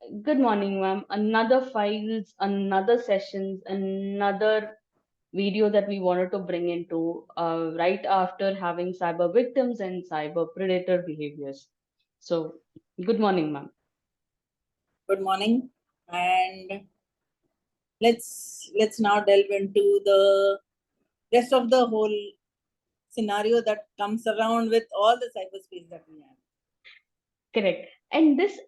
Good morning, ma'am. Another files, another sessions, another video that we wanted to bring into right after having cyber victims and cyber predator behaviors. So, good morning, ma'am. Good morning, and let's now delve into the rest of the whole scenario that comes around with all the cyberspace that we have. Correct. And this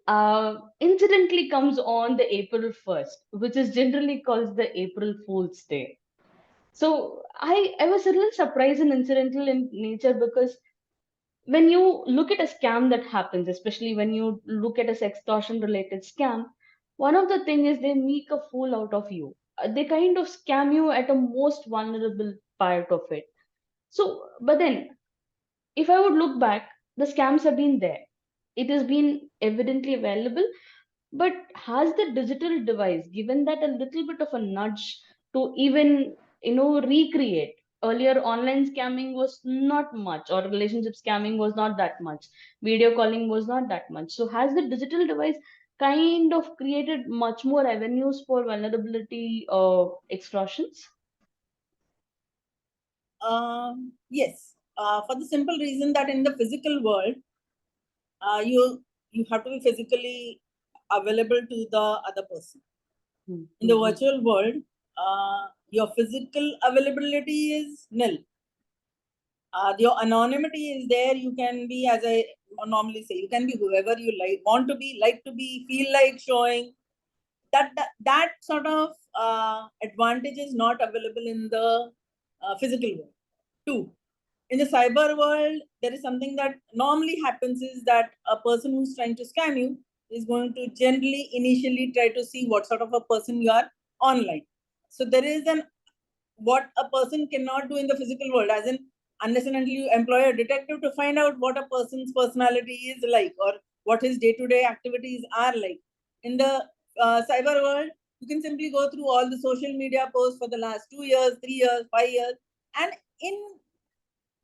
incidentally comes on the April 1st, which is generally called the April Fool's Day. So I was a little surprised and incidental in nature because when you look at a scam that happens, especially when you look at a sextortion related scam, one of the thing is they make a fool out of you. They kind of scam you at a most vulnerable part of it. So, but then if I would look back, the scams have been there. It has been evidently available, but has the digital device given that a little bit of a nudge to even, recreate? Earlier, online scamming was not much, or relationship scamming was not that much. Video calling was not that much. So, has the digital device kind of created much more avenues for vulnerability extortions? Yes, for the simple reason that in the physical world, you have to be physically available to the other person. In the Mm-hmm. virtual world, your physical availability is nil. Your anonymity is there. You can be, as I normally say, you can be whoever you want to be, like to be, feel like showing. That sort of advantage is not available in the physical world. Two, in the cyber world, there is something that normally happens is that a person who's trying to scam you is going to generally initially try to see what sort of a person you are online. So there is an what a person cannot do in the physical world, as in unless and until you employ a detective to find out what a person's personality is like or what his day-to-day activities are like. In the cyber world, you can simply go through all the social media posts for the last 2 years, 3 years, 5 years, and in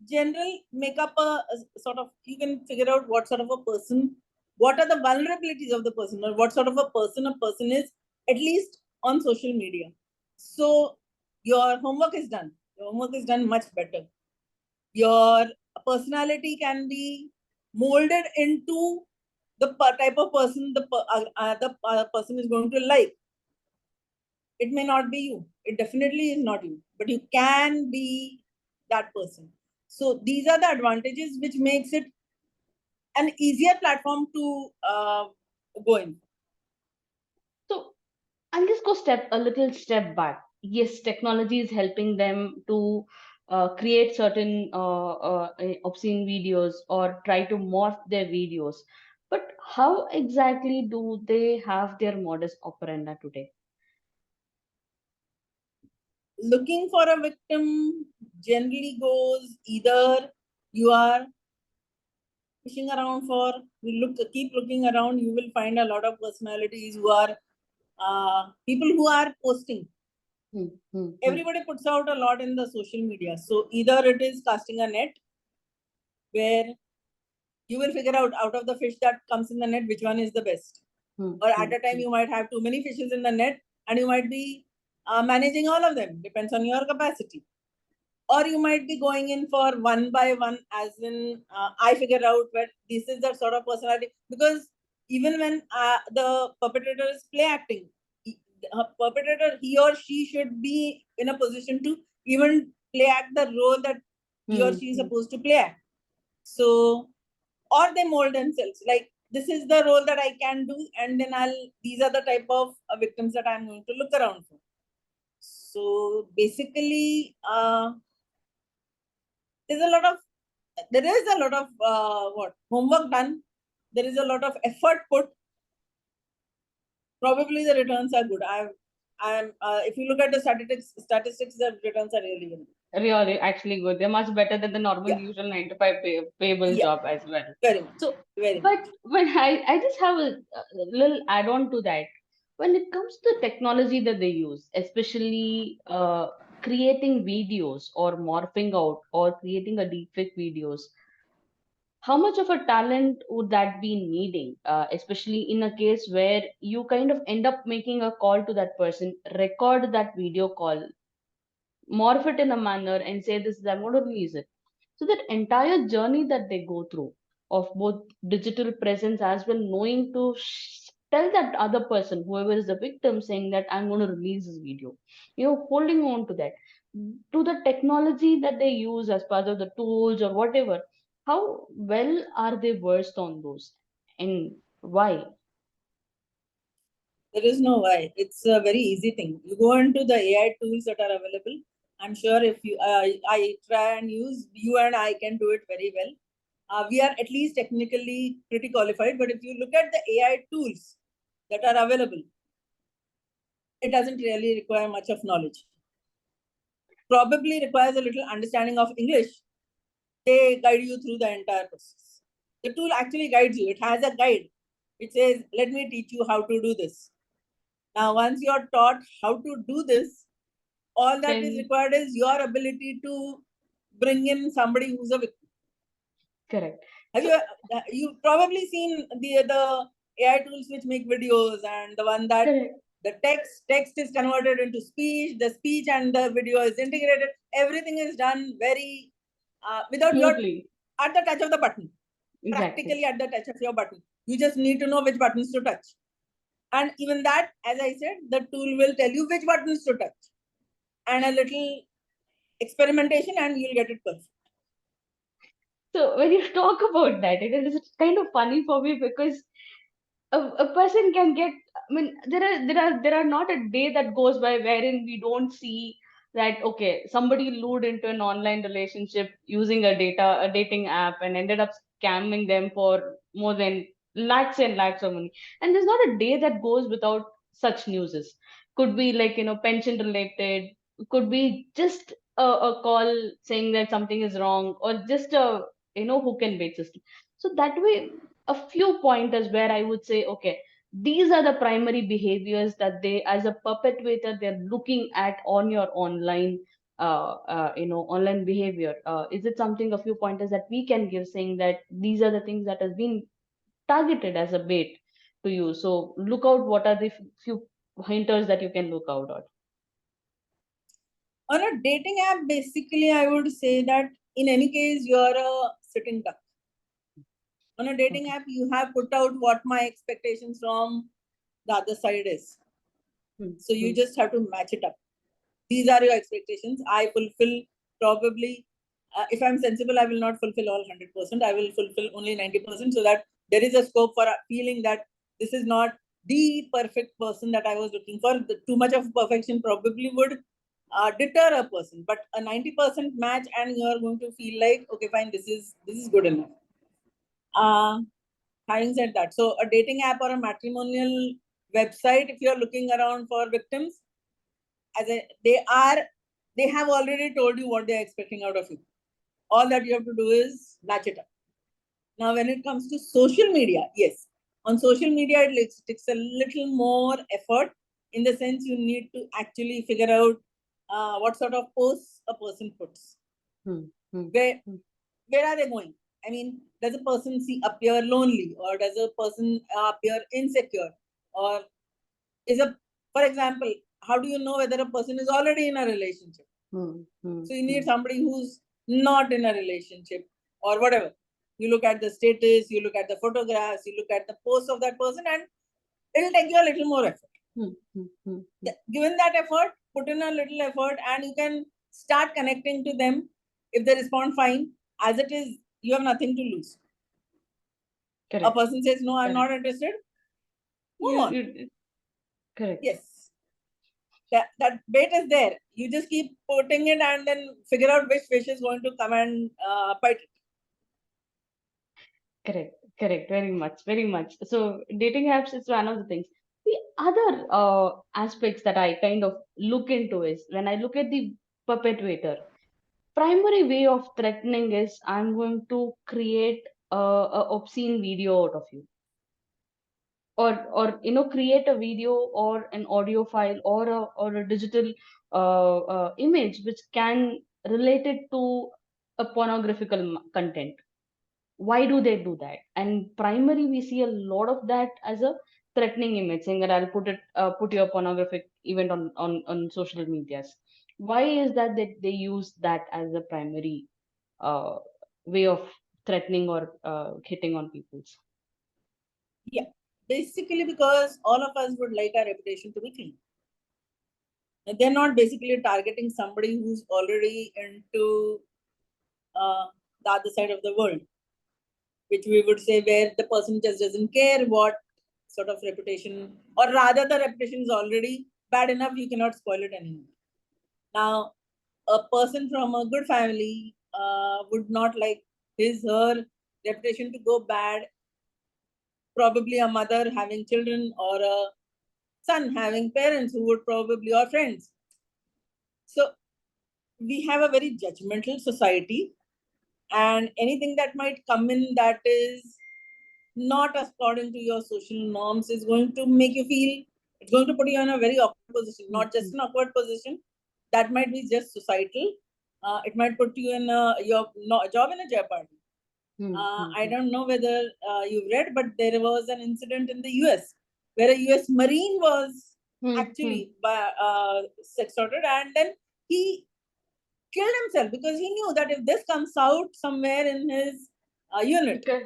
general make up a sort of, you can figure out what sort of a person, what are the vulnerabilities of the person, or what sort of a person is, at least on social media. So your homework is done. Your homework is done much better. Your personality can be molded into the type of person the person is going to like. It may not be you. It definitely is not you, but you can be that person. So these are the advantages which makes it an easier platform to go in. So, I'll just go a little step back. Yes, technology is helping them to create certain obscene videos or try to morph their videos. But how exactly do they have their modus operandi today? Looking for a victim generally goes either you are fishing around for, you keep looking around, you will find a lot of personalities who are people who are posting. Hmm, hmm, hmm. Everybody puts out a lot in the social media. So either it is casting a net where you will figure out of the fish that comes in the net which one is the best. Hmm, Or hmm, at a time hmm. you might have too many fishes in the net and you might be managing all of them. Depends on your capacity. Or you might be going in for one by one, as in I figure out where this is the sort of personality. Because even when the perpetrator is play acting, perpetrator, he or she should be in a position to even play act the role that he or Hmm, she is hmm. supposed to play act. So, or they mold themselves like this is the role that I can do, and then these are the type of victims that I'm going to look around for. So basically, there's a lot of there is a lot of what homework done. There is a lot of effort put. Probably the returns are good. I'm if you look at the statistics, the returns are really good. Really, actually good. They're much better than the normal Yeah, usual 9 to 5 payable yeah, job as well. very much, So, very much. but when I just have a little add on to that. When it comes to the technology that they use, especially creating videos or morphing out or creating a deepfake videos, how much of a talent would that be needing, especially in a case where you kind of end up making a call to that person, record that video call, morph it in a manner and say this is, I'm going to release it. So that entire journey that they go through of both digital presence as well, knowing to tell that other person, whoever is the victim, saying that I'm going to release this video, holding on to that, to the technology that they use as part of the tools or whatever, how well are they versed on those, and why? There is no why. It's a very easy thing. You go into the AI tools that are available. I'm sure if you, I try and use, you and I can do it very well. We are at least technically pretty qualified, but if you look at the AI tools that are available, it doesn't really require much of knowledge. Probably requires a little understanding of English. They guide you through the entire process. The tool actually guides you. It has a guide. It says, let me teach you how to do this. Now, once you're taught how to do this, all that is Then required is your ability to bring in somebody who's a victim. correct. Have So you probably seen the AI tools which make videos, and the one that correct. the text is converted into speech, the speech and the video is integrated. Everything is done very without your Smoothly. at the touch of the button. Exactly. Practically at the touch of your button. You just need to know which buttons to touch. And even that, as I said, the tool will tell you which buttons to touch. And a little experimentation and you'll get it perfect. So when you talk about that, it is kind of funny for me because a person can get. I mean, there are not a day that goes by wherein we don't see that okay, somebody lured into an online relationship using a dating app and ended up scamming them for more than lakhs and lakhs of money. And there's not a day that goes without such newses. Could be like pension related, could be just a call saying that something is wrong, or just a hook and bait system. So that way, a few pointers where I would say, okay, these are the primary behaviors that they, as a perpetuator, they're looking at on your online, online behavior. Is it something, a few pointers that we can give, saying that these are the things that has been targeted as a bait to you? So look out. What are the few hinters that you can look out at? On a dating app, basically, I would say that in any case, you're a sitting duck. On a dating Okay. app, you have put out what my expectations from the other side is. So you just have to match it up. These are your expectations. I fulfill probably, if I'm sensible, I will not fulfill all 100%. I will fulfill only 90% so that there is a scope for a feeling that this is not the perfect person that I was looking for. Too much of perfection probably would deter a person, but a 90% match and you're going to feel like, okay, fine, this is good enough. Having said that, so a dating app or a matrimonial website, if you're looking around for victims, they have already told you what they're expecting out of you. All that you have to do is match it up. Now, when it comes to social media, yes, on social media it takes a little more effort, in the sense you need to actually figure out what sort of posts a person puts. Hmm. Hmm. Where Hmm. where are they going? I mean, does a person appear lonely, or does a person appear insecure, or is a, for example, how do you know whether a person is already in a relationship? Hmm. Hmm. So you need Hmm. somebody who's not in a relationship or whatever. You look at the status, you look at the photographs, you look at the post of that person, and it'll take you a little more effort. Hmm. Hmm. Hmm. Hmm. Given that effort, put in a little effort, and you can start connecting to them. If they respond fine, as it is, you have nothing to lose. A Correct. person says, no, I'm Correct. not interested, move on. You correct. Yes. That bait is there. You just keep putting it and then figure out which fish is going to come and bite it. Correct, correct, very much, very much. So dating apps is one of the things. The other aspects that I kind of look into is when I look at the perpetuator, primary way of threatening is I'm going to create a obscene video out of you, or create a video or an audio file or a digital image which can relate it to a pornographical content. why do they do that? And primary, we see a lot of that as a threatening image, saying that I'll put your pornographic event on social medias. Why is that they use that as a primary uh, way of threatening or hitting on people's? Yeah, basically because all of us would like our reputation to be clean. And they're not basically targeting somebody who's already into the other side of the world, which we would say where the person just doesn't care what sort of reputation, or rather the reputation is already bad enough, you cannot spoil it anymore. Now, a person from a good family would not like her reputation to go bad. Probably a mother having children or a son having parents who would probably, or friends. So we have a very judgmental society, and anything that might come in that is not according to your social norms is going to make you feel, it's going to put you in a very awkward position, not just an awkward position, that might be just societal. It might put you in your job in a jeopardy. I don't know whether you've read, but there was an incident in the US where a US Marine was actually sex assaulted, and then he killed himself because he knew that if this comes out somewhere in his unit, Okay.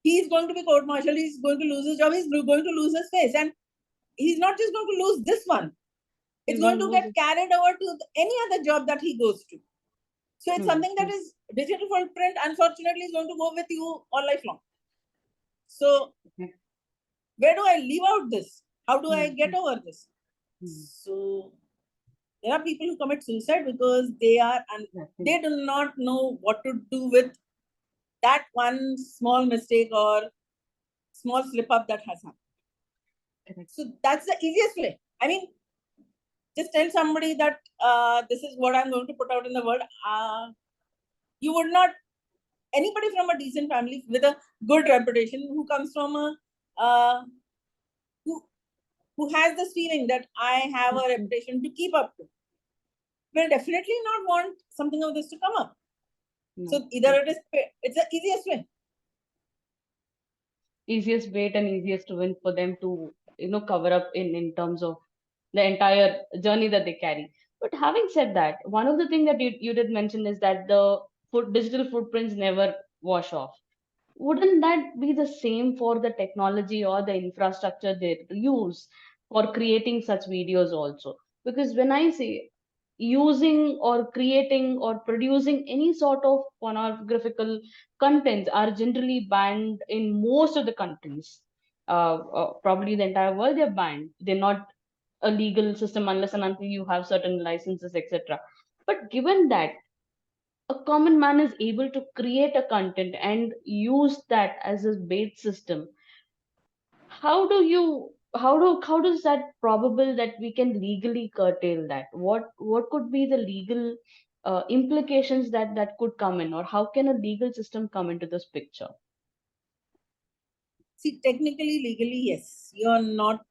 he's going to be court-martialed, he's going to lose his job, he's going to lose his face. And he's not just going to lose this one, it's going to get carried over to any other job that he goes to. So it's something that is digital footprint, unfortunately, is going to go with you all lifelong. So where do I leave out this? How do I get over this? So there are people who commit suicide because they do not know what to do with that one small mistake or small slip up that has happened. So that's the easiest way. I mean, just tell somebody that this is what I'm going to put out in the world. You would not, anybody from a decent family with a good reputation who comes from a who has this feeling that I have a reputation to keep up to, will definitely not want something of this to come up. So either it's the easiest way. Easiest bait and easiest win for them to cover up in terms of the entire journey that they carry. But having said that, one of the things that you did mention is that the digital footprints never wash off. Wouldn't that be the same for the technology or the infrastructure they use for creating such videos also? Because when I say using or creating or producing any sort of pornographical contents are generally banned in most of the countries. Probably the entire world, they're banned. They're not a legal system unless and until you have certain licenses, etc. But given that a common man is able to create a content and use that as a bait system, how does that probable that we can legally curtail that? What could be the legal implications that could come in, or how can a legal system come into this picture? See, technically, legally, yes, you're not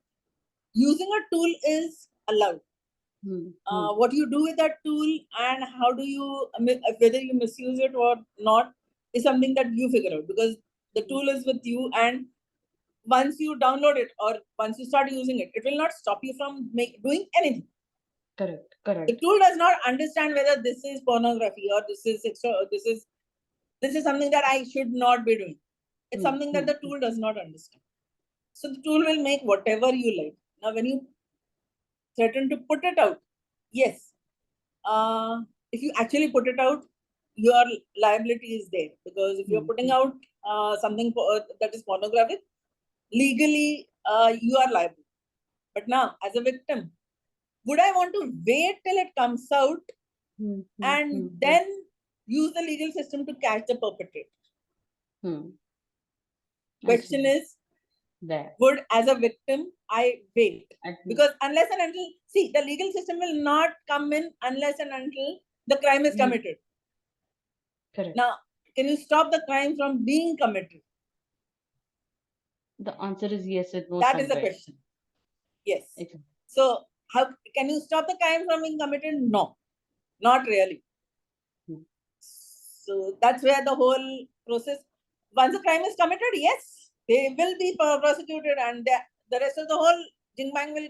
using a tool is allowed. What you do with that tool and how do you, whether you misuse it or not, is something that you figure out, because the tool is with you, and once you download it or once you start using it, it will not stop you from doing anything. Correct. The tool does not understand whether this is pornography or this is extra, or this is something that I should not be doing. It's something that the tool does not understand. So the tool will make whatever you like. Now, when you threaten to put it out, yes, if you actually put it out, your liability is there, because if you're putting out something that is pornographic, legally you are liable. But now, as a victim, would I want to wait till it comes out and then use the legal system to catch the perpetrator? Question is, would, as a victim, I wait? Because unless and until, see, the legal system will not come in unless and until the crime is committed. Correct. Now, can you stop the crime from being committed? The answer is yes. It goes that is the somewhere. question. Yes. Exactly. So, how can you stop the crime from being committed? No, not really. So that's where the whole process. once a crime is committed, yes, they will be prosecuted, and the rest of the whole jingbang will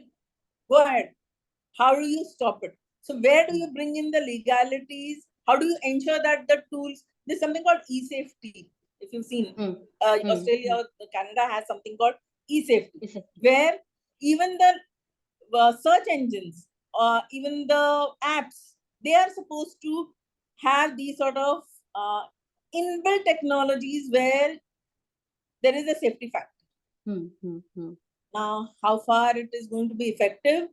go ahead. How do you stop it? So where do you bring in the legalities? How do you ensure that the tools? There's something called e-safety. If you've seen, Australia or Canada has something called e-safety, where even the search engines or even the apps, they are supposed to have these sort of inbuilt technologies where there is a safety factor. Now, how far it is going to be effective?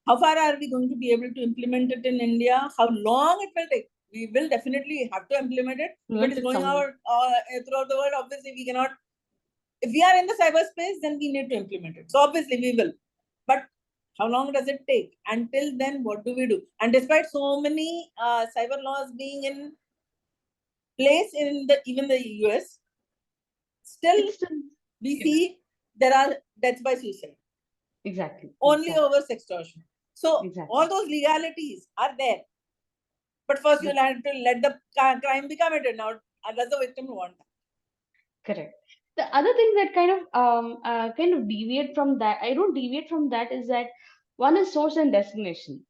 How far are we going to be able to implement it in India? How long it will take? We will definitely have to implement it. If it is going out throughout the world, obviously we cannot. If we are in the cyberspace, then we need to implement it. So obviously we will. But how long does it take? Until then, what do we do? And despite so many cyber laws being in place in even the US, still we see there are deaths by suicide. Exactly. Only over sextortion. So all those legalities are there. But first you'll have to let the crime be committed. Now, does the victim want that? Correct. The other thing that kind of deviate from that, I don't deviate from that, is that one is source and destination.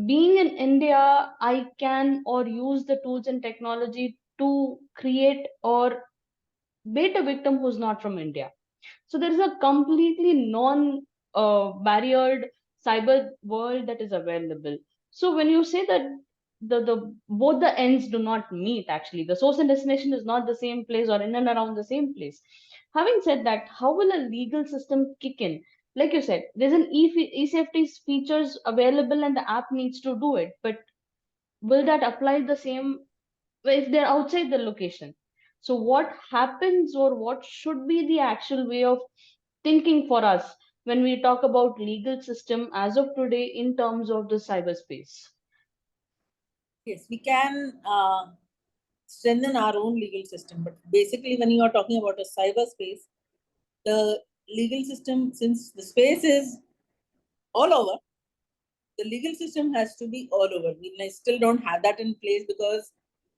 Being in India, I can or use the tools and technology to create or bait a victim who's not from India. So there is a completely non barriered cyber world that is available. So when you say that the both the ends do not meet, actually the source and destination is not the same place or in and around the same place. Having said that, how will a legal system kick in? Like you said, there's an e-safety features available and the app needs to do it, but will that apply the same if they're outside the location? So what happens, or what should be the actual way of thinking for us when we talk about legal system as of today in terms of the cyberspace? Yes, we can strengthen our own legal system, but basically when you are talking about a cyberspace, the legal system, since the space is all over, the legal system has to be all over. We still don't have that in place because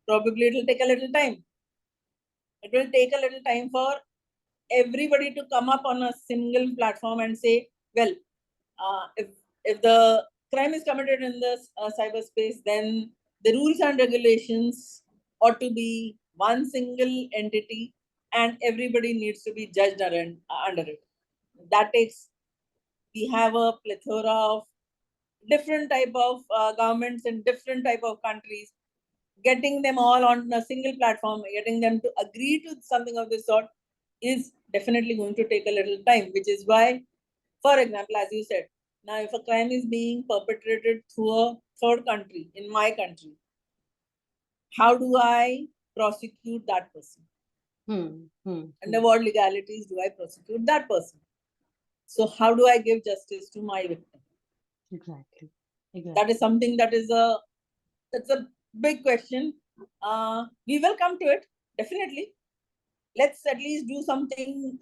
probably it will take a little time. It will take a little time for everybody to come up on a single platform and say, well, if the crime is committed in the cyberspace, then the rules and regulations ought to be one single entity, and everybody needs to be judged under it. That takes, we have a plethora of different type of governments in different type of countries. Getting them all on a single platform, getting them to agree to something of this sort is definitely going to take a little time, which is why, for example, as you said, now if a crime is being perpetrated through a third country, in my country, how do I prosecute that person? Under what legalities do I prosecute that person? So how do I give justice to my victim? Exactly. That is something that's a big question. We will come to it, definitely. Let's at least do something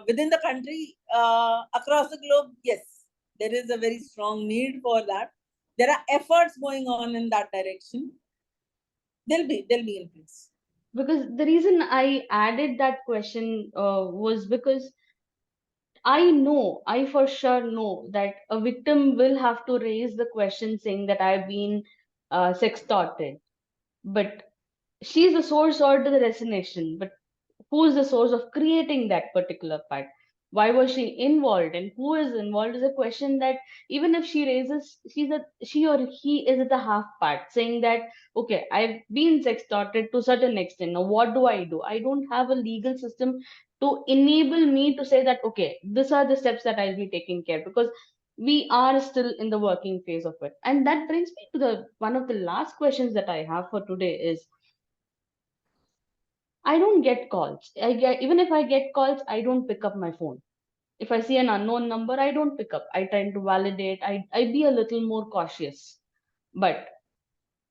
within the country, across the globe. Yes, there is a very strong need for that. There are efforts going on in that direction. They'll be in place. Because the reason I added that question was because I for sure know that a victim will have to raise the question saying that I've been sextorted. But she's the source or the destination. But who is the source of creating that particular part? Why was she involved, and who is involved is a question that even if she raises, she or he is at the half part saying that okay, I've been sextorted to certain extent. Now what do? I don't have a legal system to enable me to say that okay, these are the steps that I'll be taking care, because we are still in the working phase of it. And that brings me to the one of the last questions that I have for today is I don't get calls. Even if I get calls, I don't pick up my phone. If I see an unknown number, I don't pick up. I try to validate. I be a little more cautious. But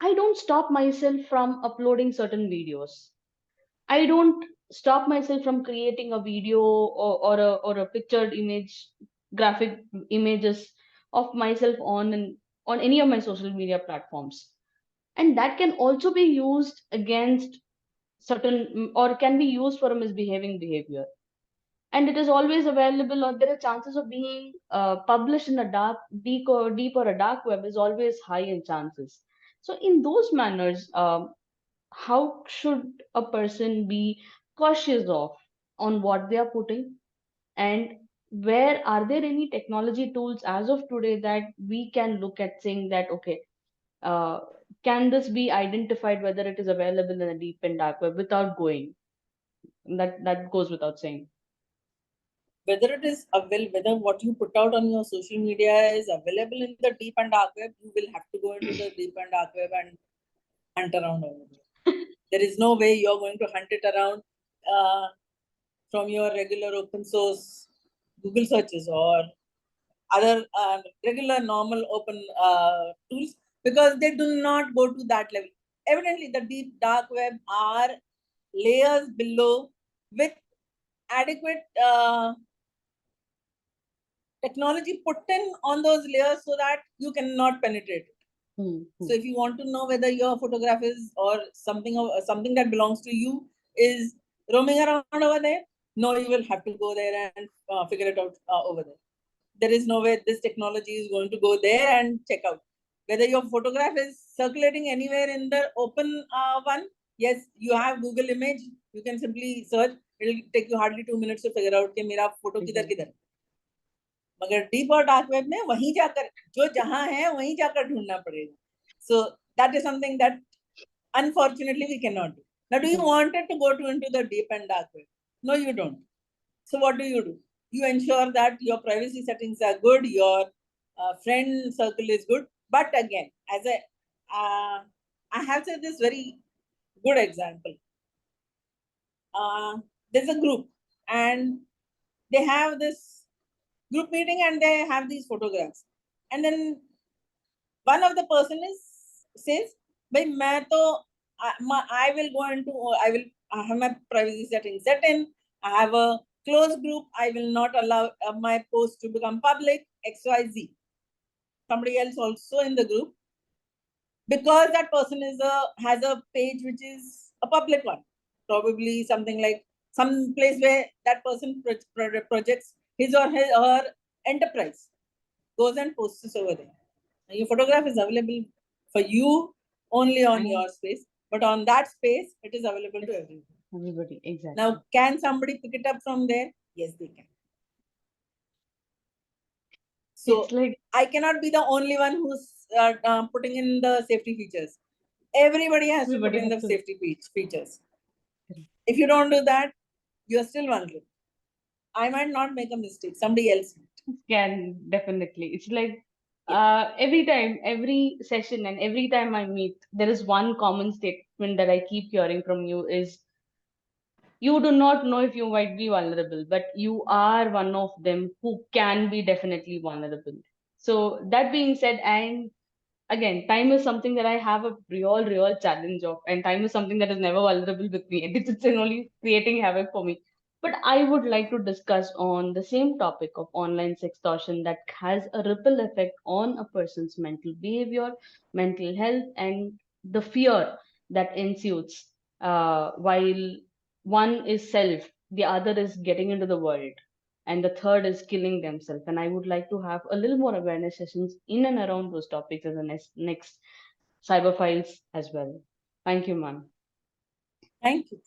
I don't stop myself from uploading certain videos. I don't stop myself from creating a video or a pictured image, graphic images of myself on any of my social media platforms. And that can also be used against certain or can be used for a misbehaving behavior, and it is always available, or there are chances of being published in a deep or a dark web is always high in chances. So in those manners, how should a person be cautious of on what they are putting, and where are there any technology tools as of today that we can look at saying that okay, uh, can this be identified whether it is available in a deep and dark web without going, that goes without saying. Whether it is available, whether what you put out on your social media is available in the deep and dark web, you will have to go into the deep and dark web and hunt around over there. There is no way you're going to hunt it around from your regular open source Google searches or other regular normal open tools, because they do not go to that level. Evidently, the deep dark web are layers below with adequate technology put in on those layers so that you cannot penetrate it. So if you want to know whether your photograph is or something that belongs to you is roaming around over there, no, you will have to go there and figure it out over there. There is no way this technology is going to go there and check out whether your photograph is circulating anywhere in the open one. Yes, you have Google image, you can simply search. It will take you hardly 2 minutes to figure out कि मेरा photo किधर किधर है. मगर deep और dark web में वहीं जाकर जो जहां है वहीं जाकर ढूंढना पड़ेगा. So that is something that unfortunately we cannot do. Now, do you want it to go to into the deep and dark web? No, you don't. So what do? You ensure that your privacy settings are good, your friend circle is good. But again, as I have said this very good example. There's a group and they have this group meeting and they have these photographs. And then one of the person says, "Bhai, I will go into, I have my privacy settings set in. I have a closed group. I will not allow my post to become public, XYZ. Somebody else also in the group, because that person has a page which is a public one, probably something like some place where that person projects his or her enterprise, goes and posts this over there. Your photograph is available for you only on your space, but on that space, it is available to everyone. Everybody, exactly. Now, can somebody pick it up from there? Yes, they can. So it's like I cannot be the only one who's putting in the safety features. Everybody has to put in the safety features. If you don't do that, you're still vulnerable. I might not make a mistake. Somebody else can definitely. It's like every time, every session, and every time I meet, there is one common statement that I keep hearing from you is you do not know if you might be vulnerable, but you are one of them who can be definitely vulnerable. So that being said, and again, time is something that I have a real challenge of, and time is something that is never vulnerable with me. It's only creating havoc for me. But I would like to discuss on the same topic of online sextortion that has a ripple effect on a person's mental behavior, mental health, and the fear that ensues while one is self, the other is getting into the world, and the third is killing themselves. And I would like to have a little more awareness sessions in and around those topics as the next cyber files as well. Thank you, ma'am. Thank you.